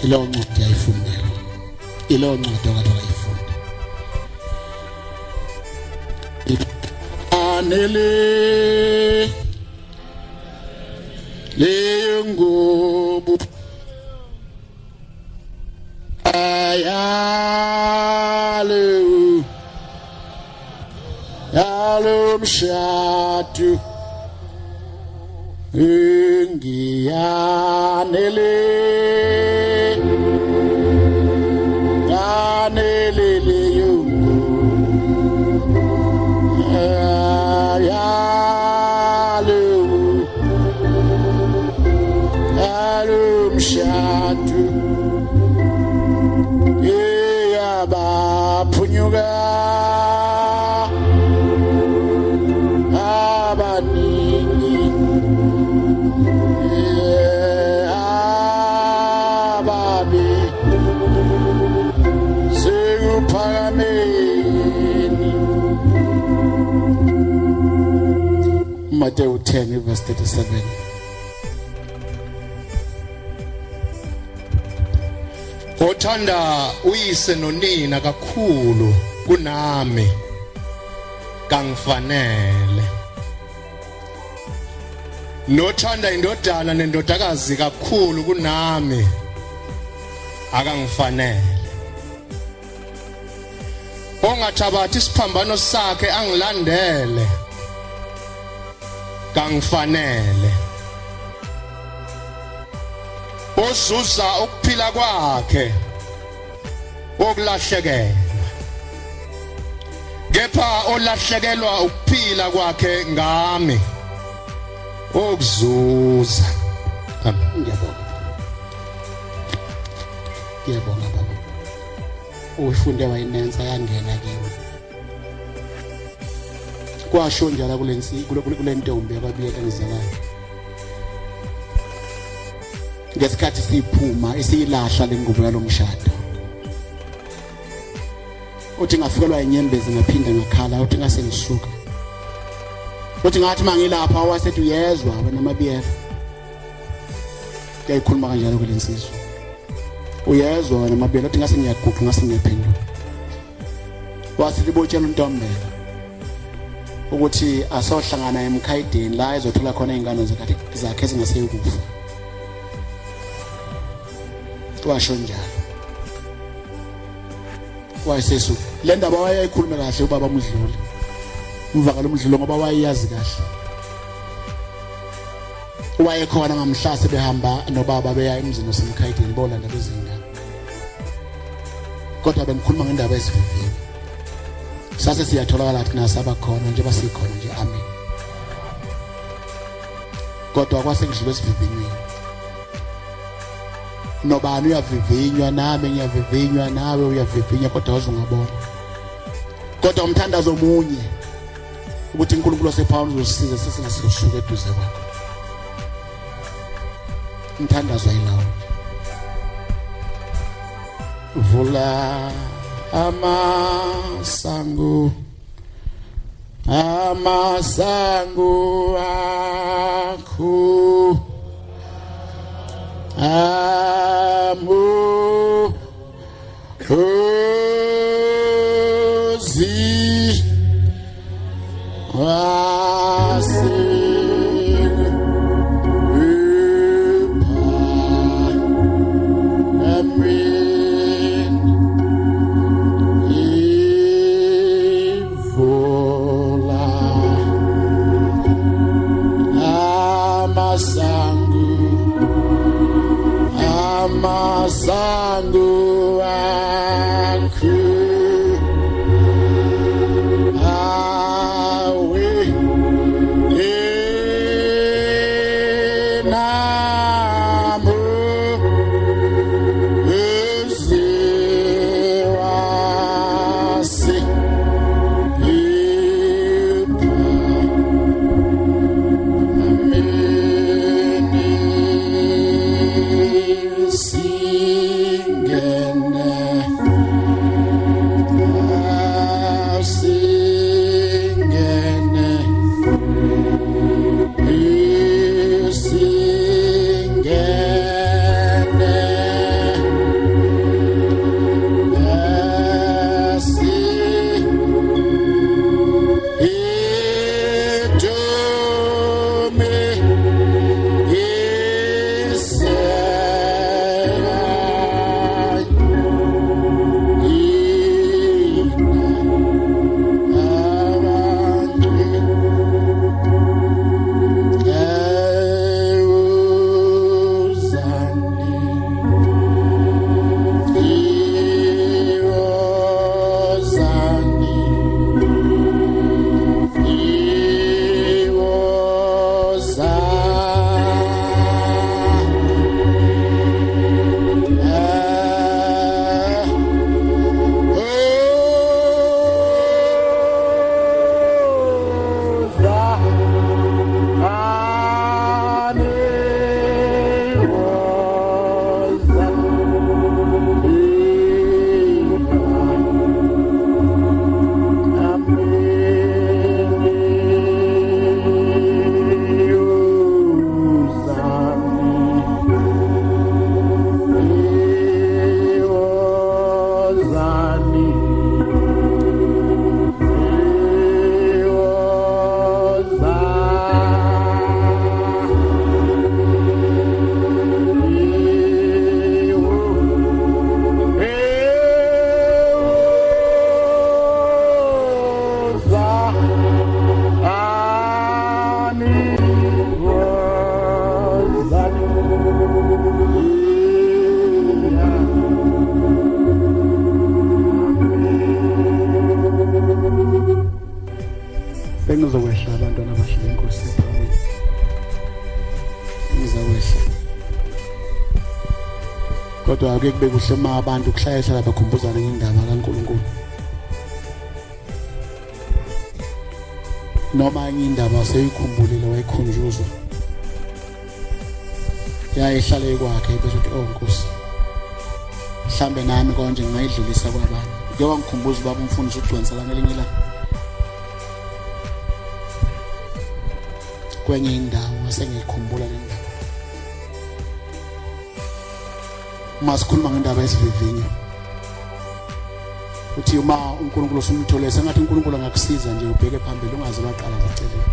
Ilo ncwadi ayifundela. Ilo ncwadi okade ayifunda. Anele lengubu ayalu yalum shatu ngiyanele yanele yungu ayalu yalum shatu yabaphunyuka Matthew 10 verse 37. Othanda uyise nonina kakhulu kunami kangifanele. Nothanda indodana nendodakazi kakhulu kunami akangifanele. Ongathabathi isiphambano sakhe angilandele kangifanele. Ozuza ukuphila kwakhe okulahlekelwa, kepha olahlekelwa ukuphila kwakhe ngami okuzuza. Ngiyabonga baba. Uyifunde wayinenza yangena kimi. Kwasho njalo kule ntombi ababiyela ngizelayo. Ngesikhathi siphuma isiyilahla lengubo yalomshado. Uthi ngafikelwa inyembezi ngaphinda ngakhala uthi ngase ngisuka. Uthi ngathi mangilapha wasethi uyezwa wena maBF. Yayikhuluma kanjalo kulensizwa. Uyezwa wena maBF uthi ngase ngiyaguqa ngase ngiyaphendula. Wathi libotshela untombela ukuthi asohlangana emkhayidini la ezothola khona ingane zakhe ezingaseyikufa. Washo njalo. Wayesesu le ndaba wayeyikhuluma kahle ubaba uMdluli. Umvakala uMdluli ngoba wayeyazi kahle. Wayekhona ngamhlase behamba nobaba beya emzini osemkhayidini bolanda bezingane. Kodwa bengikhuluma ngendaba ezivivini. Sase siyatholakala thina sabakhona nje basikhona nje amen. Kodwa kwase ngidlule esivivinyweni. Nobani uyavivinywa nami ngiyavivinywa nawe uyavivinywa kodwa uzungabona. Kodwa umthandazo omunye ukuthi uNkulunkulu osephawu uzosiza sesingasuka eduze kwakho. Umthandazo ayilawo. Vula amasango akho amu ozi wasi Masangu aku awe enamu uziwasi ipa kodwa ake kube kuhle uma abantu kuhlayehla lapha khumbuzana ngendaba kaNkulunkulu noma indaba seyikhumbulile wayikhunjuzwa yayihlale kwakhe bese uthi oh Nkosi mhlambe nami konje ngayidlulisa kwabanye njengoba ngikhumbuza baba umfundisi ugcwensa la ngelinye la kwenye indawo asengikhumbula le ndaba masikhuluma ngendaba yesivivinyo uthi uma uNkulunkulu usumthole sengathi uNkulunkulu angakusiza nje ubheke phambili ungaze waqala eceleni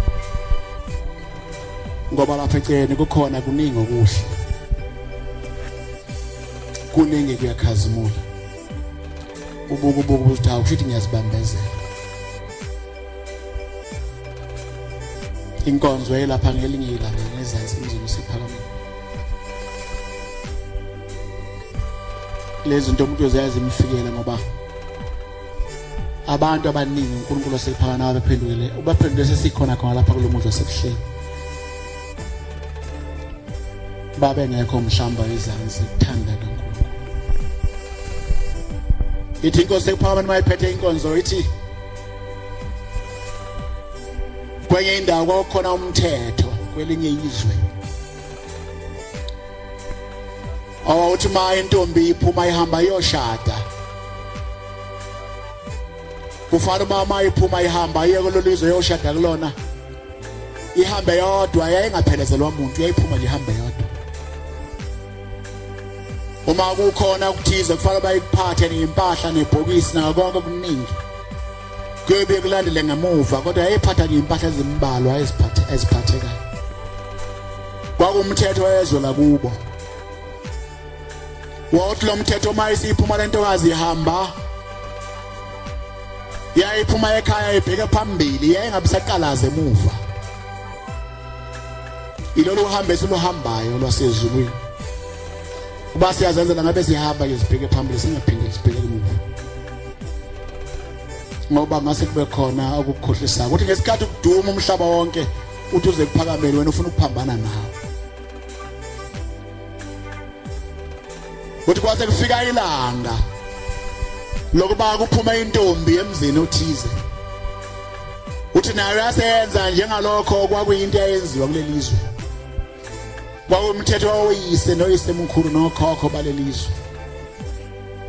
ngoba lapha eceleni kukhona kuningi okuhle kuningi kuyakhazimula ubuku uthi awushithi ngiyazibambezela inkonzo yelapha ngelinye ilanga ngezansi emzini siphakamile lezi zinto umuntu uyazi imfikela ngoba abantu abaningi uNkulunkulu asephakana abaphendukile ubaphendule sesikhona khona lapha kulomuzi wasebuhleni babe ngekho mhlamba izansi kuthanda kaNkulunkulu ithi inkonzo ephakama mayiphethe inkonzo ithi kwenye indawo kwakukhona umthetho kwelinye izwe awuthi ma intombi iphuma ihamba iyoshada kufanele mama iphuma ihamba iye kulolizwe yoshada kulona ihambe yodwa yayingaphelezelwa umuntu yayiphuma nje ihambe yodwa uma kukhona ukuthize kufanele bayiphathe neimpahla nebhokisi nakonke okuningi kube kulandele ngemuva kodwa yayiphatha nje impahla ezimbalwa eziphathekayo kwakumthetho wezwe lakubo wathi lo mthetho mayisiphuma lentokazi ihamba yayiphuma ekhaya ibheke phambili yayingabisaqalaza emuva ilolu uhambe esiluhambayo lwasezulwini kuba siyazenzela ngabe sihamba izibheke phambili singaphinde sibheke emuva ngoba ngase kube khona ukukhohlisa ukuthi ngesikhathi ukuduma umhlaba wonke uthi uze kuphakamele wena ufuna ukuphambana nawe uthi kwase kufika ilanga lokuba kuphuma intombi emzini othize uthi nayo yasenza njengalokho kwakuyinto eyenziwa kulelizwe kwakumthetho oyise noyise mkhulu nokhokho balelizwe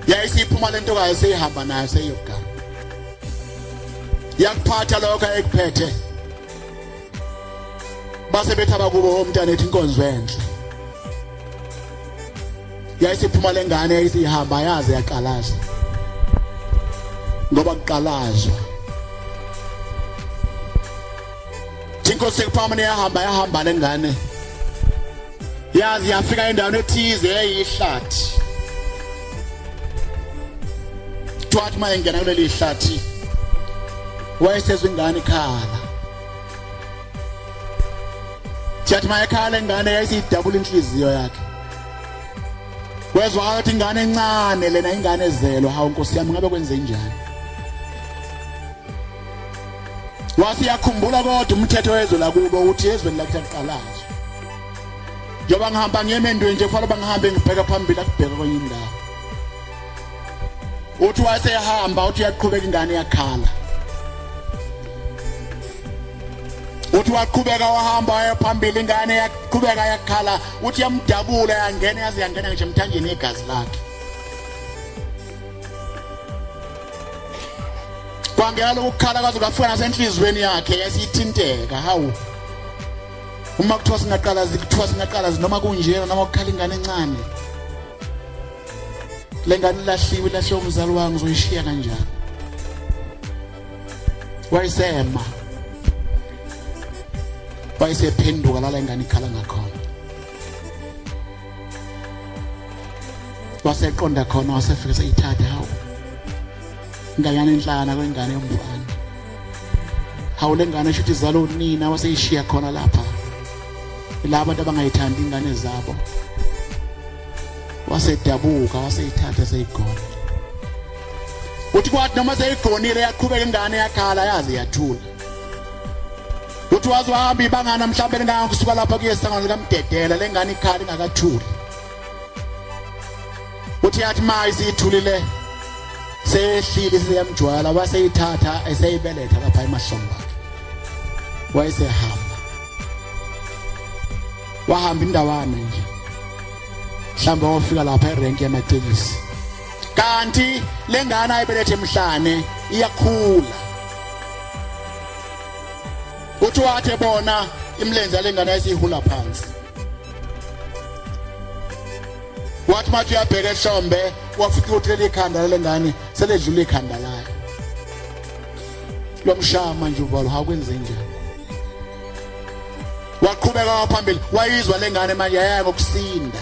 yayisiphuma lentokazi seyihamba nayo seyiyogana yakuphatha lokho ekuphethe base bethaba kubo umntana ethi inkonzo enhle yayisiphuma lengane yayisihamba yaze yaqalaza ngoba kuqalazwa inkonzo ekuphambane yahamba lengane yazi yafika endaweni ethize eyihlathi twathi mayengena kuleli ihlathi wayesezwe ingane ikhala tyathi mayekhala ingane yayisidabula inhliziyo yakhe wezwa ukuthi ingane encane lena ingane ezelwe hawu Nkosi yami ngabe kwenze njani wasiyakhumbula kodwa umthetho wezwe lakubo uthi ezweni lakhe aqalazo njoba ngihamba ngiyemendweni nje kufanele bangihambe ngibheka phambili akubheka kwenye indawo uthi wasehamba uthi uyaqhubeka ingane yakhala uthi waqhubeka wahamba waya phambili ingane yaqhubeka yakhala uthi yamdabula yangena yaze yangena ngisho emthanjeni igazi lakhe kwangela lokukhala kwaze kwafika nasenhlizweni yakhe yasithinteka hawu uma kuthiwa singaqalazi noma kunjena noma ukukhala ingane encane lengane lahliwe lahliwe umzali wangu uzoyishiya kanjani wayisema wayisephenduka la ingane ikhala ngakhona waseqonda khona wasefika seyithatha hawu ingane enhlana kwengane yomfana hawu lengane eshuthi izalo nina waseyishiya khona lapha laba abantu abangayithandi ingane zabo wasedabuka waseyithatha seyigona uthi kwathi noma seyigonile yaqhubeka ingane yakhala yazi yathula uthi wazi wahamba ibangana mhlawumbe lengane kusuka lapha kuyesangano likaMdedela lengane ikhala ingakathuli uthi yathi manje ithulile sehlile siyamjwala waseyithatha eseyibeletha lapha emahlomba wayesehamba wahamba indawana nje mhlamba wofika lapha erenki yamatekisi kanti lengane ayibelethe emhlane iyakhula uthi wathe bona imlenze lengane ayisihula phansi wathi mathi uyabheka ehlombe wafika uthi lekhanda lengane seledlula ikhanda layo lomshama nje uvalo hakwenze njani waqhubeka phambili wayizwa lengane manje yaya ngokusinda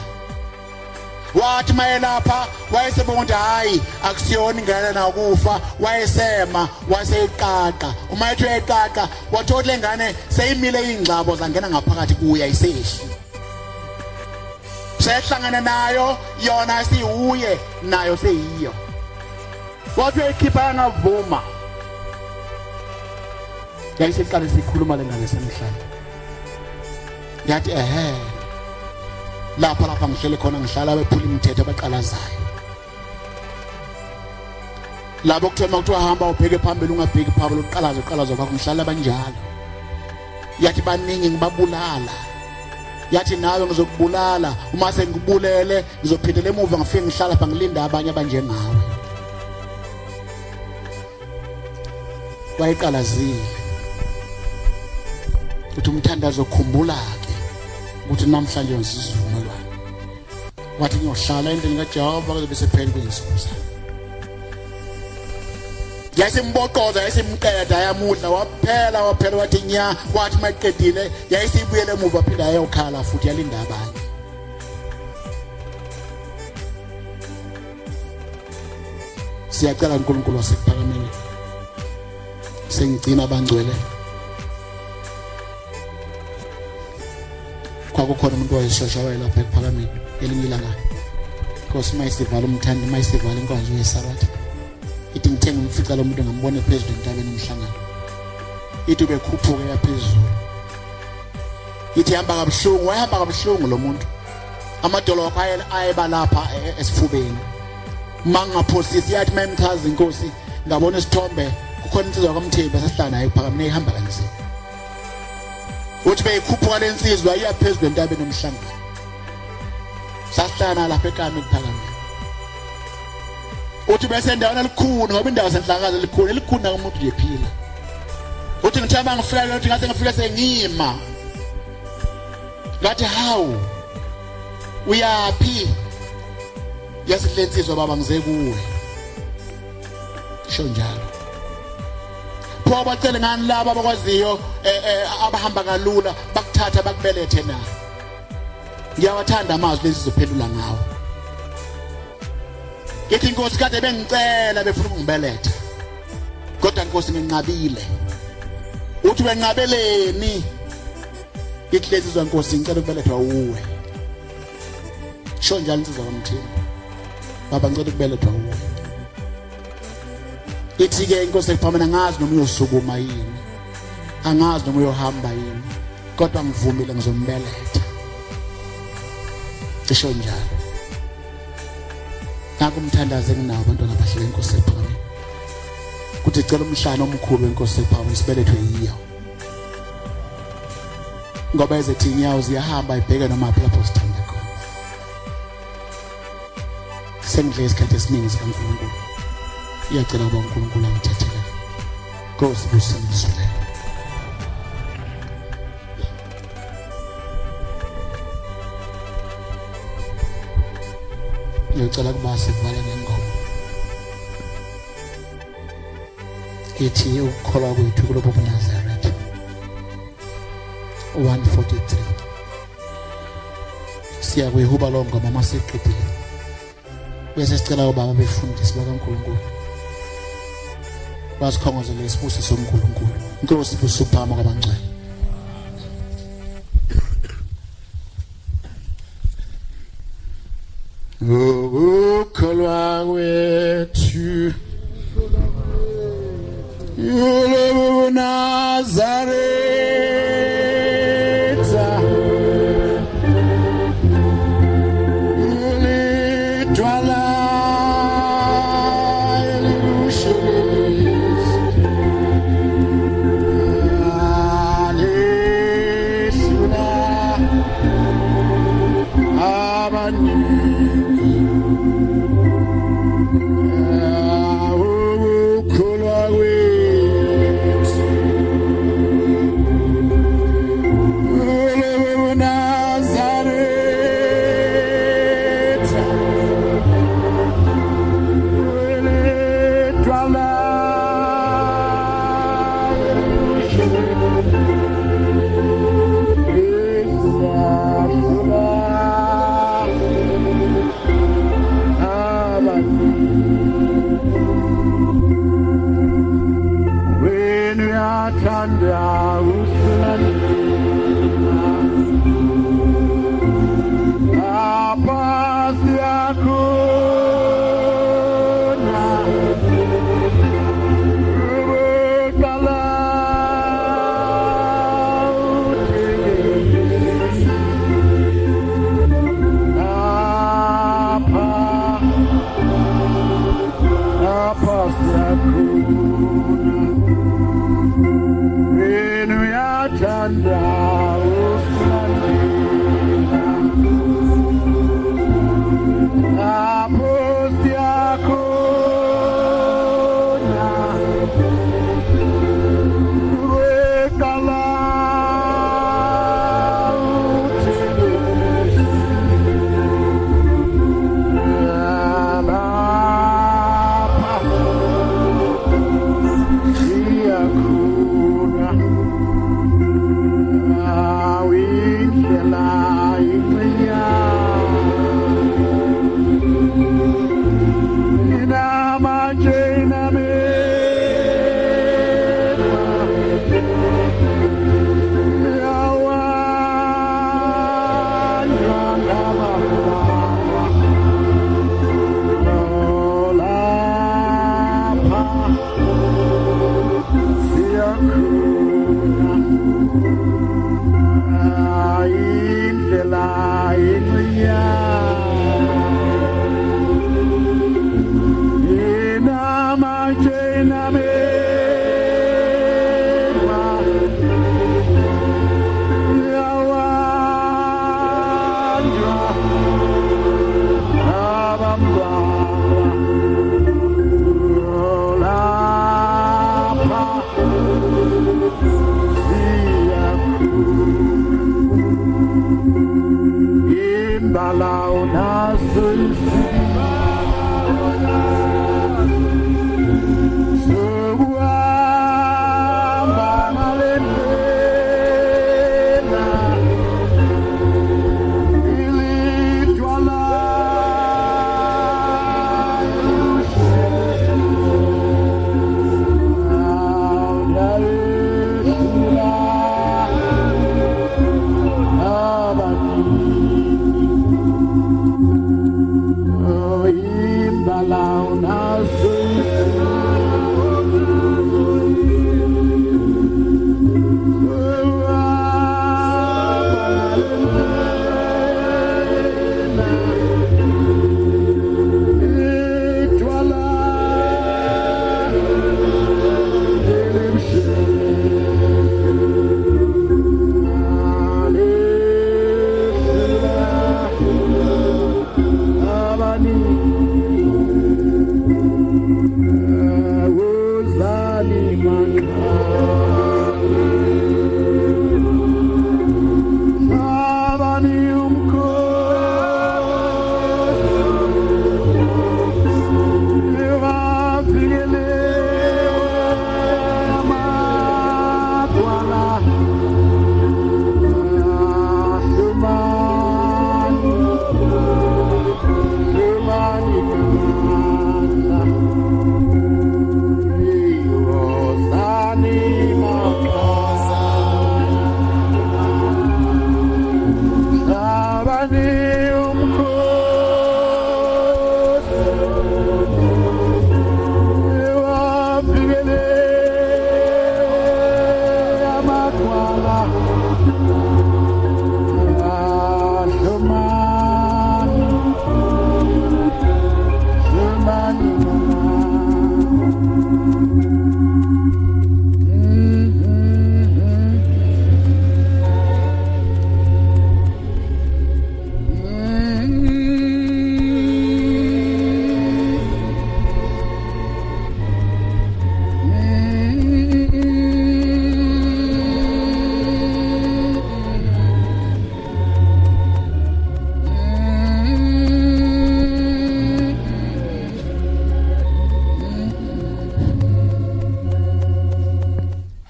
wathi mayelapha wayesebonga hayi akusiyona ingane na ukufa wayesema waseyiqaqa uma ethu eqaqa wathola lengane seyimile ingxabo zangena ngaphakathi kuya isehli sehlangana nayo yona sihuye nayo seyiyo wathi ekhipha ngavuma yayisiqale sikhuluma lengane semhlanje yathi lapha ngihlele khona ngihlala bephula imithetho abaqalazayo labo kuthiwa hamba ubheke phambili ungabheki phambili uqalaza kwakho ngihlala banjalo yathi baningi ngibabulala yathi nawe ngizokubulala uma sengibulele ngizophindela emuva ngifike ngihlala lapha ngilinda abanye abanjengawe wayeqalazile uthi umthandazo khumbula ke ukuthi namhlanje ngisizumelwane wathi ngiyohlala endlini kaJehova kuze bese phela kwensuku zami yasimboqoza yasimqeda yamudla waphela wathi nya wathi maqedile yayisibuyele emuva phinda yayokhala futhi yalinda abanye siyacela uNkulunkulu wasephakameni sengigcina abangcwele kwakukhona umuntu wayeshosha wayelapha ephakameni elinye ilanga Nkosi mayisivala umthandi mayisivala inkonzo yeSabatha ithi ngithenga umfica lo muntu ngambone phezulu entabeni umhlangano ithi bekhuphuka yaphezulu ithi hamba kabuhlungu lo muntu amadolo wakhe ayeba lapha esifubeni mangaphosisi yathi mayimchaza inkosi ngabona isithombe kukhona insizwa kaMthembu esihlala naye ephakameni ihamba kanzima uthi beyikhuphuka lensizwa iyaphezulu entabeni umhlangano sahlala lapha ekameni ephakameni uthi bese ndawana likhulu ngoba indawo senhlakazo likhulu nakumuntu nje phila uthi ngithamba ngifika uthi ngathi ngifika sengima ngathi hawu uyapi yasilensizwa baba ngize kuwe sho njalo pho bacela ngani laba abakwaziyo abahamba kalula bakuthatha bakubelethe na ngiyawathanda amazwi lezi zophendula ngawo Ngithi inkosi kade bengicela befuna ukungibeletha kodwa inkosi nginqabile uthi benqabeleni ithi lezi zwa inkosi ngicela ukubelethwa uwe sho njalo insizwa kaMthembu baba ngicela ukubelethwa uwe ithi ke inkosi ephamena ngazi noma uyosukuma yini angazi noma uyohamba yini kodwa ngivumile ngizombeletha sho njalo nakumthandaze nginawo abantwana abahle enkosi ephameni kuthi cela umhlana omkhulu wenkosi ephameni sibelethwe yiyo ngoba ezethi inyawo ziyahamba ibheke noma phela lapho sithanda khona sengidle isikhathi esiningi sikaNkulunkulu iyacela ukuba uNkulunkulu angithethele Nkosi busindiswe ngicela kuba sivala ngengoma ithi ukukholwa kwethu kulabo buNazaretha 143 siyakuyihuba lo ngoma masiqedile bese sicela ubaba befundisi bakaNkulunkulu basikhongozele isibusiso soNkulunkulu Nkosi busuphama kwabangcwele ukukholwa kwethu kulabo buNazaretha ulithwala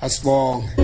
Asibonge.